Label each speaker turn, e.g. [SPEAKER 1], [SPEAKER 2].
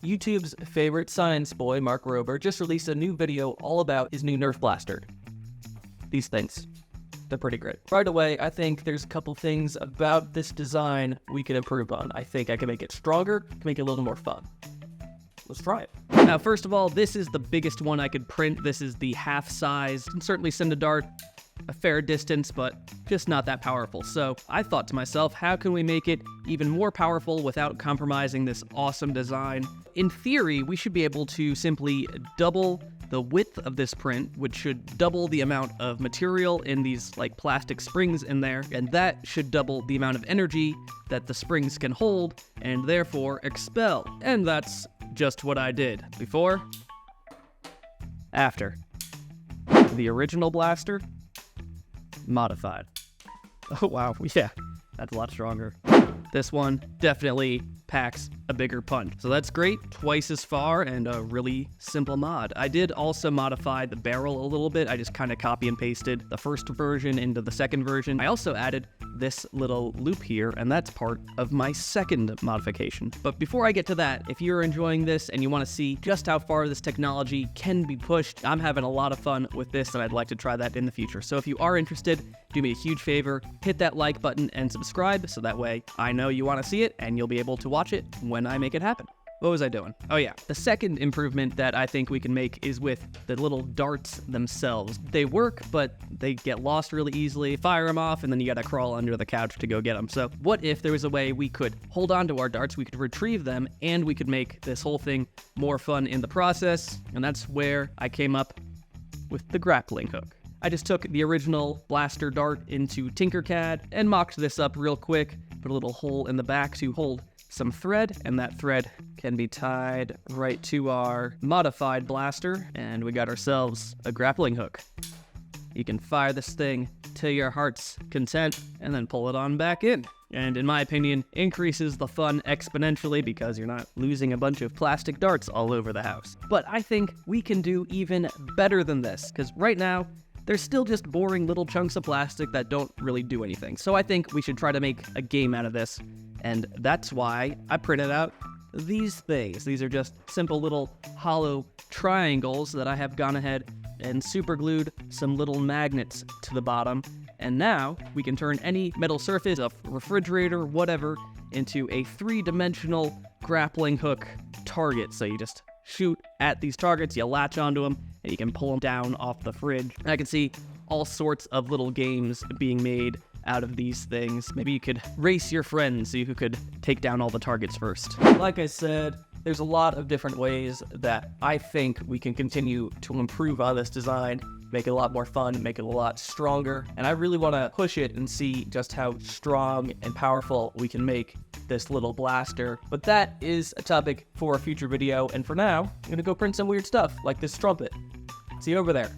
[SPEAKER 1] YouTube's favorite science boy, Mark Rober, just released a new video all about his new Nerf blaster. These things, they're pretty great. Right away, I think there's a couple things about this design we can improve on. I think I can make it stronger, can make it a little more fun. Let's try it. Now, first of all, this is the biggest one I could print. This is the half size. Can certainly send a dart a fair distance, but just not that powerful. So I thought to myself, how can we make it even more powerful without compromising this awesome design? In theory, we should be able to simply double the width of this print, which should double the amount of material in these like plastic springs in there, and that should double the amount of energy that the springs can hold and therefore expel. And that's just what I did. Before, after. The original blaster, modified. Oh wow, yeah, that's a lot stronger. This one definitely packs a bigger punch. So that's great, twice as far and a really simple mod. I did also modify the barrel a little bit. I just kind of copy and pasted the first version into the second version. I also added this little loop here, and that's part of my second modification. But before I get to that, if you're enjoying this and you want to see just how far this technology can be pushed, I'm having a lot of fun with this and I'd like to try that in the future. So if you are interested, do me a huge favor, hit that like button and subscribe so that way I know you want to see it and you'll be able to watch it when I make it happen. What was I doing? Oh yeah, the second improvement that I think we can make is with the little darts themselves. They work, but they get lost really easily. Fire them off, and then you gotta crawl under the couch to go get them. So what if there was a way we could hold on to our darts, we could retrieve them, and we could make this whole thing more fun in the process? And that's where I came up with the grappling hook. I just took the original blaster dart into Tinkercad and mocked this up real quick, put a little hole in the back to hold some thread, and that thread can be tied right to our modified blaster, and we got ourselves a grappling hook. You can fire this thing to your heart's content and then pull it on back in. And in my opinion, increases the fun exponentially because you're not losing a bunch of plastic darts all over the house. But I think we can do even better than this, because right now, they're still just boring little chunks of plastic that don't really do anything. So I think we should try to make a game out of this. And that's why I printed out these things. These are just simple little hollow triangles that I have gone ahead and super glued some little magnets to the bottom. And now we can turn any metal surface, a refrigerator, whatever, into a three-dimensional grappling hook target. So you just shoot at these targets, you latch onto them, and you can pull them down off the fridge. And I can see all sorts of little games being made out of these things. Maybe you could race your friends, see who could take down all the targets first. Like I said, there's a lot of different ways that I think we can continue to improve on this design, make it a lot more fun, make it a lot stronger, and I really want to push it and see just how strong and powerful we can make this little blaster. But that is a topic for a future video, and for now, I'm gonna go print some weird stuff like this trumpet. See you over there.